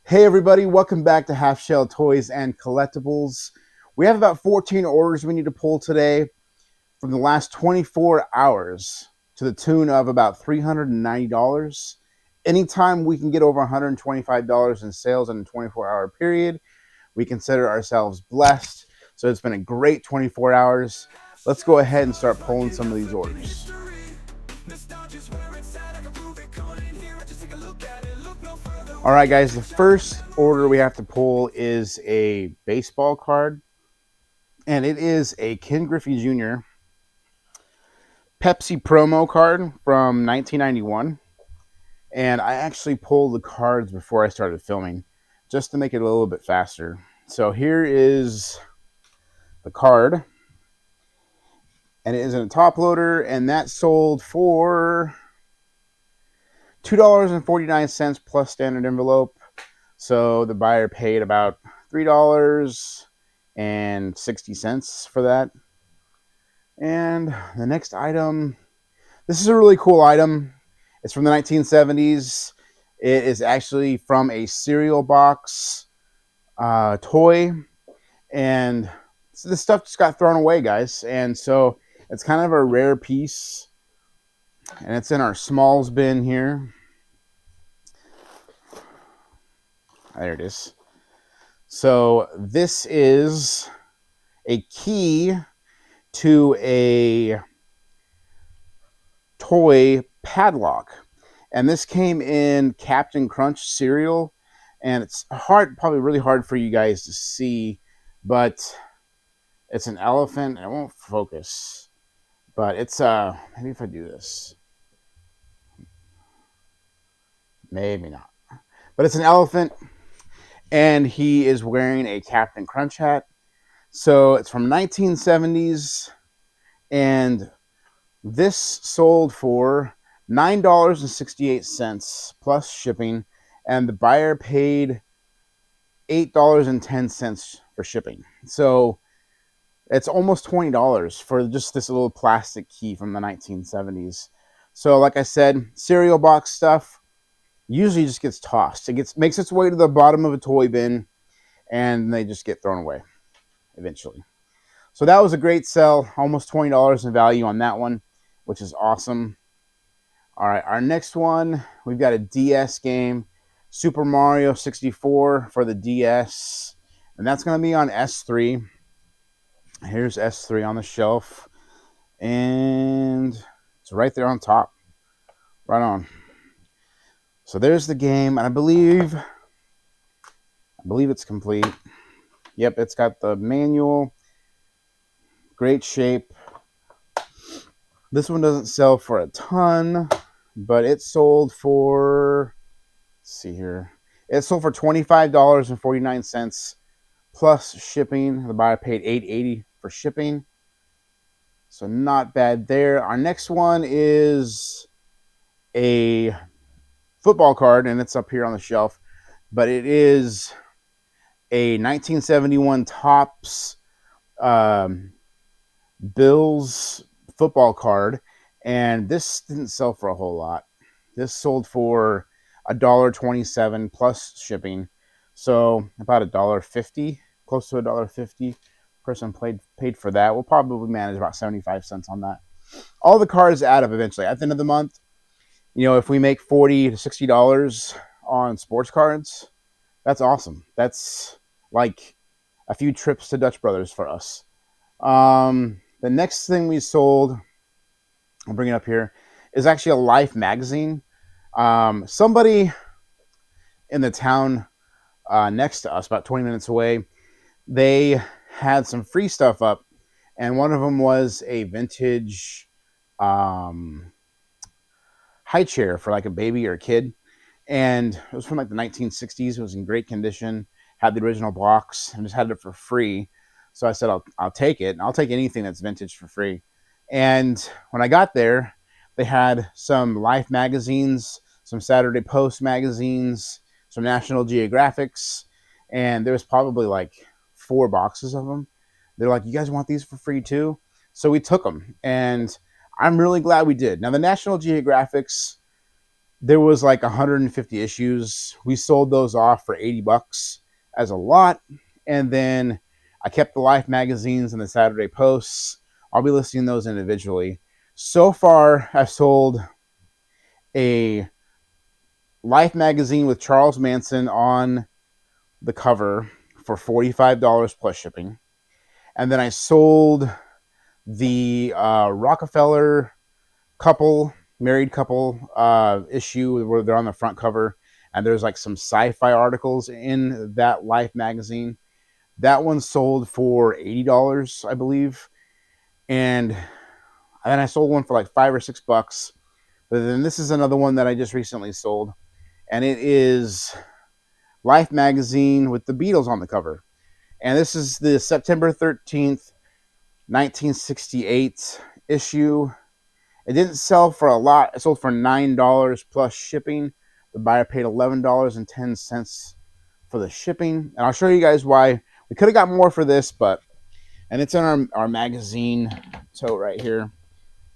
Hey everybody, welcome back to Halfshelltoys and Collectibles. We have about 14 orders we need to pull today from the last 24 hours to the tune of about $390. Anytime we can get over $125 in sales in a 24-hour period, we consider ourselves blessed. So it's been a great 24 hours. Let's go ahead and start pulling some of these orders. All right, guys, the first order we have to pull is a baseball card, and it is a Ken Griffey Jr. Pepsi promo card from 1991. And I actually pulled the cards before I started filming just to make it a little bit faster. So here is the card, and it is in a top loader, and that sold for $2.49 plus standard envelope. So the buyer paid about $3.60 for that. And the next item, this is a really cool item. It's from the 1970s. It is actually from a cereal box toy. And this stuff just got thrown away, guys. And so it's kind of a rare piece. And it's in our smalls bin here. There it is. So this is a key to a toy padlock, and this came in Captain Crunch cereal, and it's probably really hard for you guys to see, but it's an elephant. It won't focus, but it's maybe if I do this, maybe not, but it's an elephant, and he is wearing a Captain Crunch hat. So it's from 1970s, and this sold for $9.68 plus shipping, and the buyer paid $8.10 for shipping. So it's almost $20 for just this little plastic key from the 1970s. So like I said, cereal box stuff usually just gets tossed. It makes its way to the bottom of a toy bin, and they just get thrown away eventually. So that was a great sell, almost $20 in value on that one, which is awesome. All right, our next one, we've got a DS game, Super Mario 64 for the DS, and that's going to be on S3. Here's S3 on the shelf, and it's right there on top. Right on. So there's the game, and I believe it's complete. Yep, it's got the manual. Great shape. This one doesn't sell for a ton, but it sold for, let's see here, it sold for $25.49 plus shipping. The buyer paid $8.80 for shipping, so not bad there. Our next one is a football card, and it's up here on the shelf, but it is a 1971 Topps Bills football card, and this didn't sell for a whole lot. This sold for $1.27 plus shipping, so about $1.50, close to $1.50. Person paid for that. We'll probably manage about 75 cents on that. All the cards add up eventually. At the end of the month, if we make $40 to $60 on sports cards, that's awesome. That's like a few trips to Dutch Brothers for us. The next thing we sold, I'll bring it up here, is actually a Life magazine. Somebody in the town next to us, about 20 minutes away, they had some free stuff up, and one of them was a vintage high chair for like a baby or a kid, and it was from like the 1960s. It was in great condition, had the original box, and just had it for free. So I said, I'll take it. And I'll take anything that's vintage for free. And when I got there, they had some Life magazines, some Saturday Post magazines, some National Geographics, and there was probably like 4 boxes of them. They're like, you guys want these for free too? So we took them, and I'm really glad we did. Now, the National Geographics, There was like 150 issues. We sold those off for 80 bucks as a lot. And then I kept the Life magazines and the Saturday Posts. I'll be listing those individually. So far, I've sold a Life magazine with Charles Manson on the cover for $45 plus shipping. And then I sold the Rockefeller married couple issue where they're on the front cover, and there's like some sci-fi articles in that Life magazine. That one sold for $80, I believe. And then I sold one for like $5 or $6. But then this is another one that I just recently sold, and it is Life magazine with the Beatles on the cover. And this is the September 13th, 1968 issue. It didn't sell for a lot. It sold for $9 plus shipping. The buyer paid $11.10 for the shipping. And I'll show you guys why. We could have got more for this, and it's in our magazine tote right here.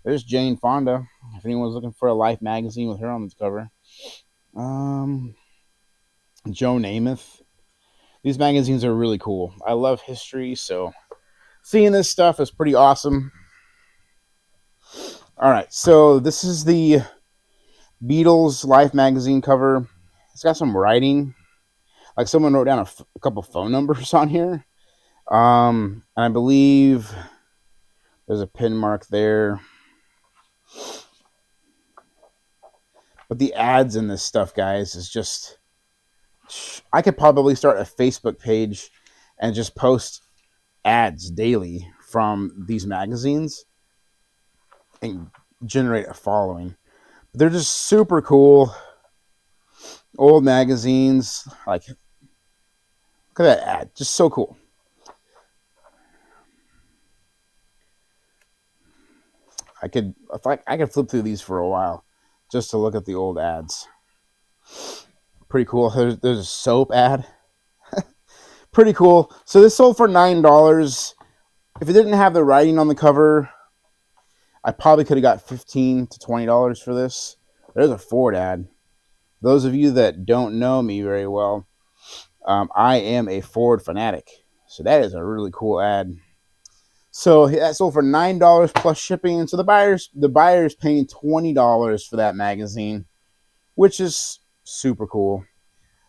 There's Jane Fonda, if anyone's looking for a Life magazine with her on the cover. Joe Namath. These magazines are really cool. I love history, so seeing this stuff is pretty awesome. All right, so this is the Beatles Life magazine cover. It's got some writing, like someone wrote down a couple phone numbers on here. And I believe there's a pin mark there. But the ads in this stuff, guys, is just... I could probably start a Facebook page and just post ads daily from these magazines and generate a following. They're just super cool. Old magazines. Like, look at that ad. Just so cool. I could flip through these for a while just to look at the old ads. Pretty cool. There's a soap ad. Pretty cool. So this sold for $9. If it didn't have the writing on the cover, I probably could have got $15 to $20 for this. There's a Ford ad. Those of you that don't know me very well, I am a Ford fanatic. So that is a really cool ad. So that sold for $9 plus shipping. So the buyer's paying $20 for that magazine, which is super cool.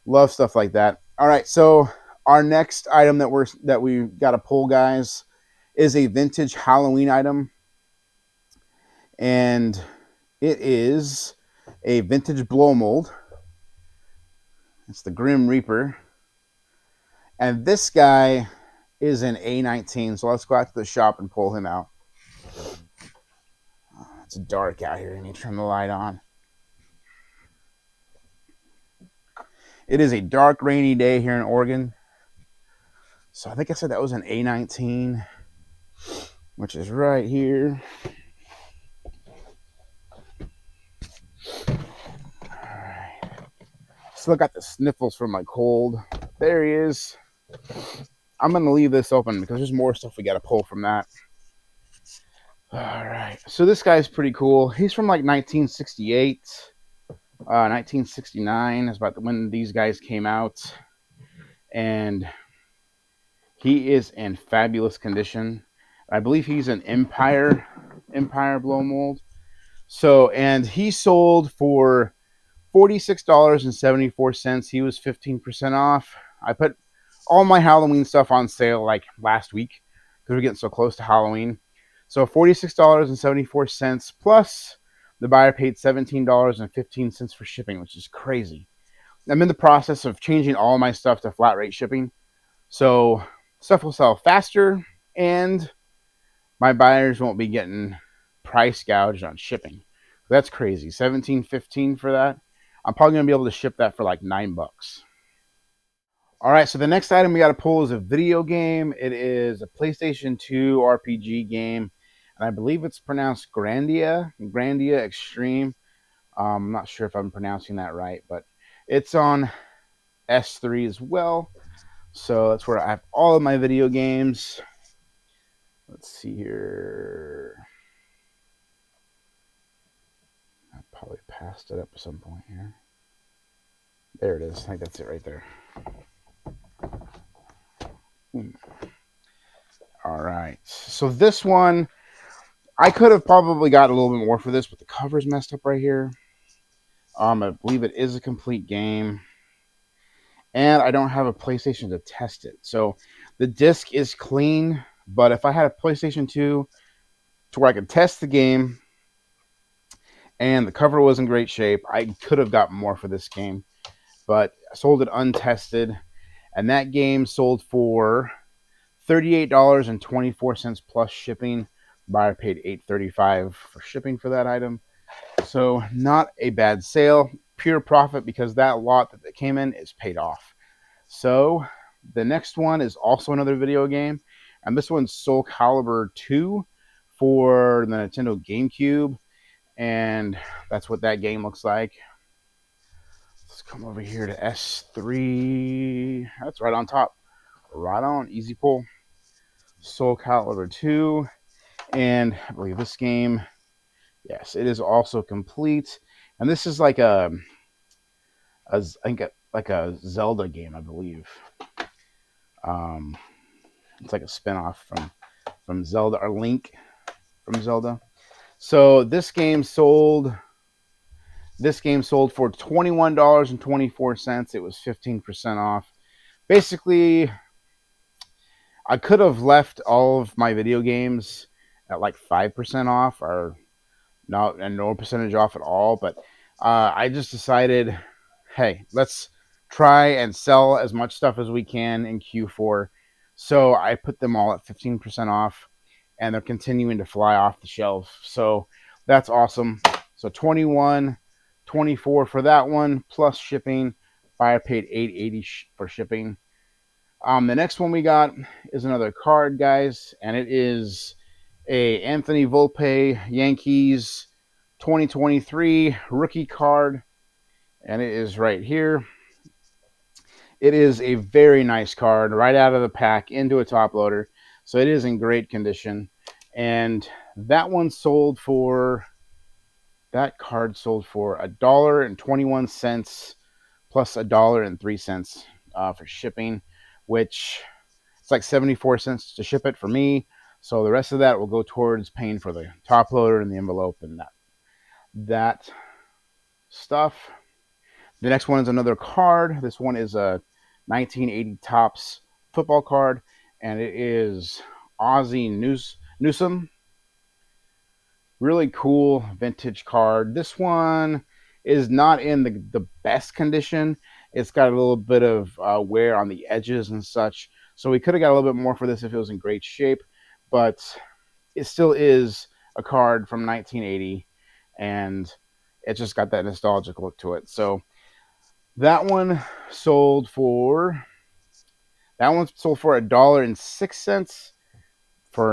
Love stuff like that. All right, so our next item that we got to pull, guys, is a vintage Halloween item, and it is a vintage blow mold. It's the Grim Reaper, and this guy is an A19. So let's go out to the shop and pull him out. It's dark out here. I need to turn the light on. It is a dark, rainy day here in Oregon. So I think I said that was an A19, which is right here. Alright. Still got the sniffles from my cold. There he is. I'm going to leave this open because there's more stuff we got to pull from that. Alright. So this guy's pretty cool. He's from like 1968. 1969 is about when these guys came out. And he is in fabulous condition. I believe he's an Empire blow mold. So, and he sold for $46.74. He was 15% off. I put all my Halloween stuff on sale like last week because we're getting so close to Halloween. So $46.74 plus the buyer paid $17.15 for shipping, which is crazy. I'm in the process of changing all my stuff to flat rate shipping. So stuff will sell faster and my buyers won't be getting price gouged on shipping. That's crazy. $17.15 for that. I'm probably going to be able to ship that for like $9. All right, so the next item we got to pull is a video game. It is a PlayStation 2 RPG game, and I believe it's pronounced Grandia Extreme. I'm not sure if I'm pronouncing that right, but it's on S3 as well. So that's where I have all of my video games. Let's see here. I'll probably passed it up at some point here. There it is. I think that's it right there. All right. So this one, I could have probably got a little bit more for this, but the cover's messed up right here. I believe it is a complete game. And I don't have a PlayStation to test it. So the disc is clean, but if I had a PlayStation 2 to where I could test the game and the cover was in great shape, I could have got more for this game. But I sold it untested, and that game sold for $38.24 plus shipping. But I paid $8.35 for shipping for that item. So not a bad sale. Pure profit because that lot that it came in is paid off. So the next one is also another video game, and this one's Soul Calibur 2 for the Nintendo GameCube, and that's what that game looks like. Let's come over here to S3. That's right on top. Right on. Easy pull. Soul Calibur 2. And I believe this game, yes, it is also complete. And this is like a Zelda game, I believe. It's like a spinoff from Zelda, or Link from Zelda. So this game sold for $21.24. It was 15% off. Basically, I could have left all of my video games at like 5% off, or no percentage off at all. But I just decided, hey, let's try and sell as much stuff as we can in Q4. So I put them all at 15% off, and they're continuing to fly off the shelf. So that's awesome. So $21.24 for that one plus shipping. I paid $8.80 for shipping. The next one we got is another card, guys, and it is a Anthony Volpe Yankees 2023 rookie card, and it is right here. It is a very nice card right out of the pack into a top loader, so it is in great condition. And that card sold for $1.21 plus $1.03 for shipping, which it's like 74 cents to ship it for me. So the rest of that will go towards paying for the top loader and the envelope and that stuff. The next one is another card. This one is a 1980 Topps football card, and it is Ozzie Newsome. Really cool vintage card. This one is not in the best condition. It's got a little bit of wear on the edges and such. So we could have got a little bit more for this if it was in great shape, but it still is a card from 1980, and it just got that nostalgic look to it. So that one sold for $1.06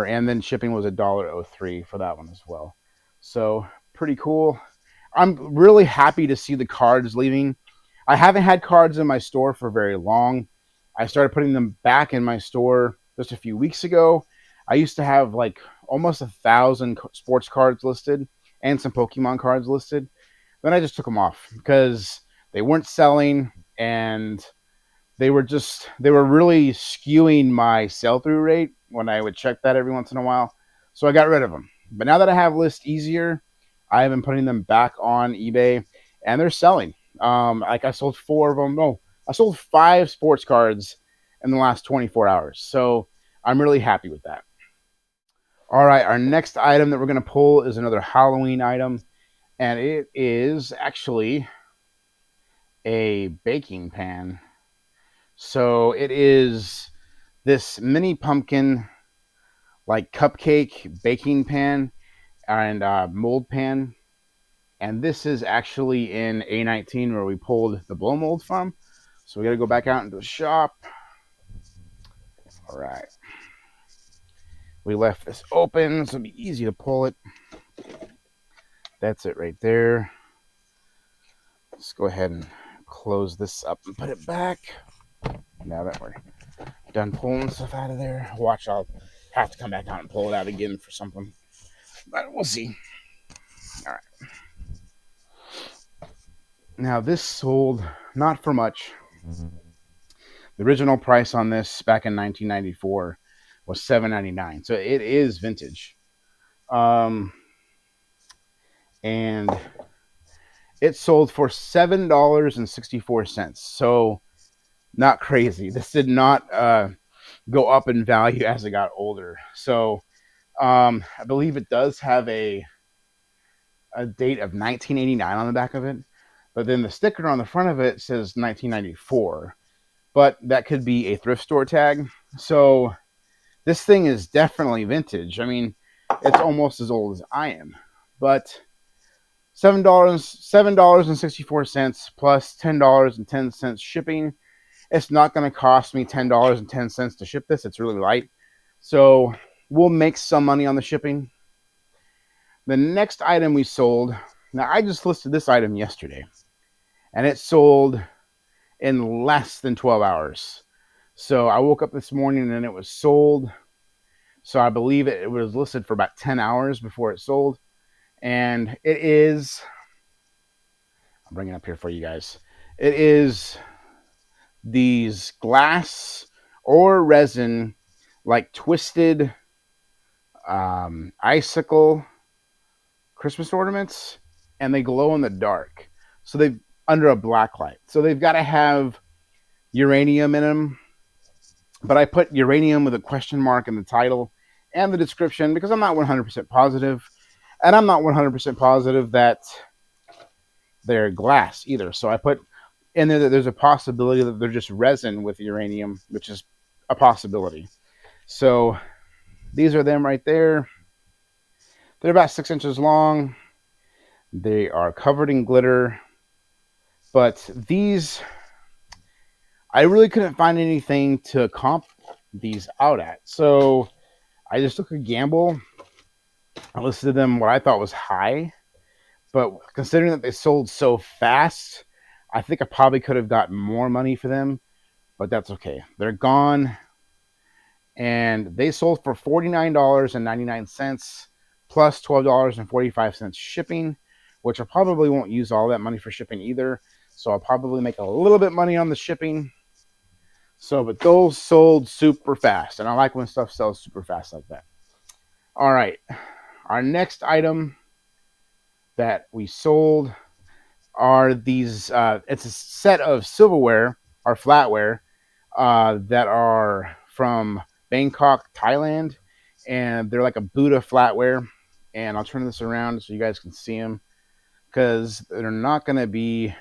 and then shipping was $1.03 for that one as well. So pretty cool. I'm really happy to see the cards leaving. I haven't had cards in my store for very long. I started putting them back in my store just a few weeks ago. I used to have like almost 1,000 sports cards listed and some Pokemon cards listed. Then I just took them off because they weren't selling, and they were really skewing my sell-through rate when I would check that every once in a while. So I got rid of them. But now that I have List Easier, I have been putting them back on eBay, and they're selling. Like I sold 4 of them. No, I sold 5 sports cards in the last 24 hours. So I'm really happy with that. All right, our next item that we're going to pull is another Halloween item, and it is actually a baking pan. So it is this mini pumpkin, like cupcake baking pan and mold pan. And this is actually in A19 where we pulled the blow mold from. So we got to go back out into the shop. All right. We left this open, so it'll be easy to pull it. That's it right there. Let's go ahead and close this up and put it back. Now that we're done pulling stuff out of there, watch, I'll have to come back out and pull it out again for something, but we'll see. All right. Now this sold not for much. The original price on this back in 1994 was $7.99, so it is vintage. And it sold for $7.64. So not crazy. This did not go up in value as it got older. So I believe it does have a date of 1989 on the back of it, but then the sticker on the front of it says 1994. But that could be a thrift store tag. So this thing is definitely vintage. I mean, it's almost as old as I am. But $7.64 plus $10.10 shipping. It's not going to cost me $10.10 to ship this. It's really light. So we'll make some money on the shipping. The next item we sold, now I just listed this item yesterday, and it sold in less than 12 hours. So I woke up this morning and it was sold. So I believe it was listed for about 10 hours before it sold. And it is, I'll bring it up here for you guys. It is these glass or resin, like twisted icicle Christmas ornaments, and they glow in the dark. So they've under a black light. So they've got to have uranium in them. But I put uranium with a question mark in the title and the description because I'm not 100% positive. And I'm not 100% positive that they're glass either. So I put in there that there's a possibility that they're just resin with uranium, which is a possibility. So these are them right there. They're about 6 inches long. They are covered in glitter. But these, I really couldn't find anything to comp these out at. So I just took a gamble. I listed them what I thought was high. But considering that they sold so fast, I think I probably could have gotten more money for them. But that's okay. They're gone. And they sold for $49.99 plus $12.45 shipping, which I probably won't use all that money for shipping either. So I'll probably make a little bit money on the shipping. So, but those sold super fast. And I like when stuff sells super fast like that. All right. Our next item that we sold are these, it's a set of silverware or flatware that are from Bangkok, Thailand, and they're like a Buddha flatware. And I'll turn this around so you guys can see them because they're not going to be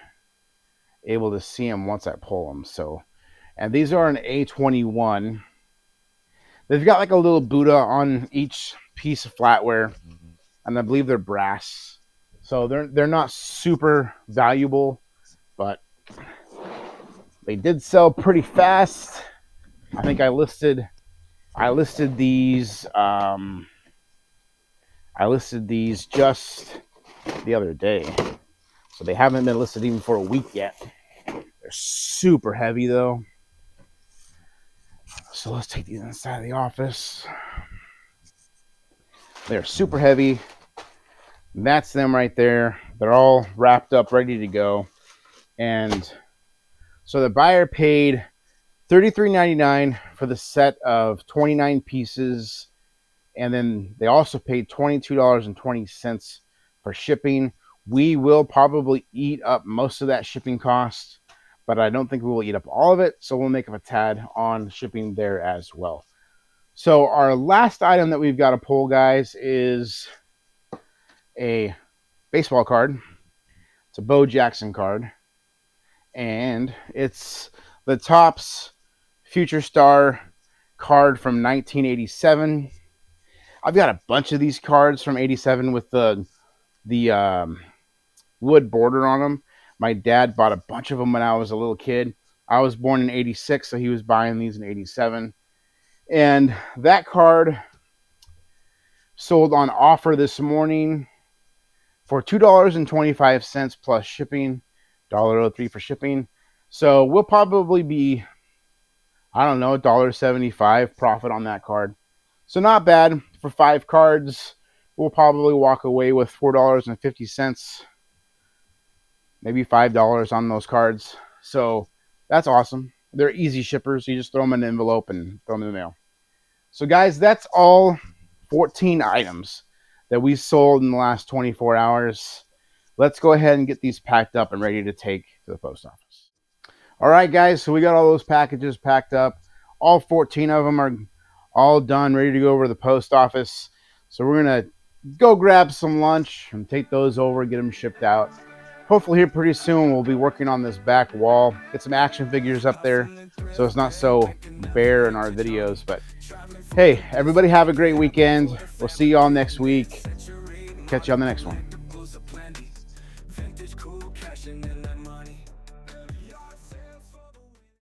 able to see them once I pull them. So, and these are an A21. They've got like a little Buddha on each piece of flatware, and I believe they're brass. So they're not super valuable, but they did sell pretty fast. I think I listed these just the other day. So they haven't been listed even for a week yet. They're super heavy though. So let's take these inside the office. They're super heavy. That's them right there. They're all wrapped up, ready to go. And so the buyer paid $33.99 for the set of 29 pieces. And then they also paid $22.20 for shipping. We will probably eat up most of that shipping cost, but I don't think we will eat up all of it. So we'll make up a tad on shipping there as well. So our last item that we've got to pull, guys, is a baseball card. It's a Bo Jackson card. And it's the Topps Future Star card from 1987. I've got a bunch of these cards from 87 with the wood border on them. My dad bought a bunch of them when I was a little kid. I was born in 86, so he was buying these in 87. And that card sold on offer this morning for $2.25 plus shipping, $1.03 for shipping. So we'll probably be, I don't know, $1.75 profit on that card. So not bad for 5 cards. We'll probably walk away with $4.50 maybe $5 on those cards. So that's awesome. They're easy shippers. You just throw them in an envelope and throw them in the mail. So guys, that's all 14 items that we sold in the last 24 hours. Let's go ahead and get these packed up and ready to take to the post office. All right, guys, so we got all those packages packed up. All 14 of them are all done, ready to go over to the post office. So we're going to go grab some lunch and take those over, get them shipped out. Hopefully here pretty soon we'll be working on this back wall, get some action figures up there so it's not so bare in our videos. But hey, everybody have a great weekend. We'll see you all next week. Catch you on the next one.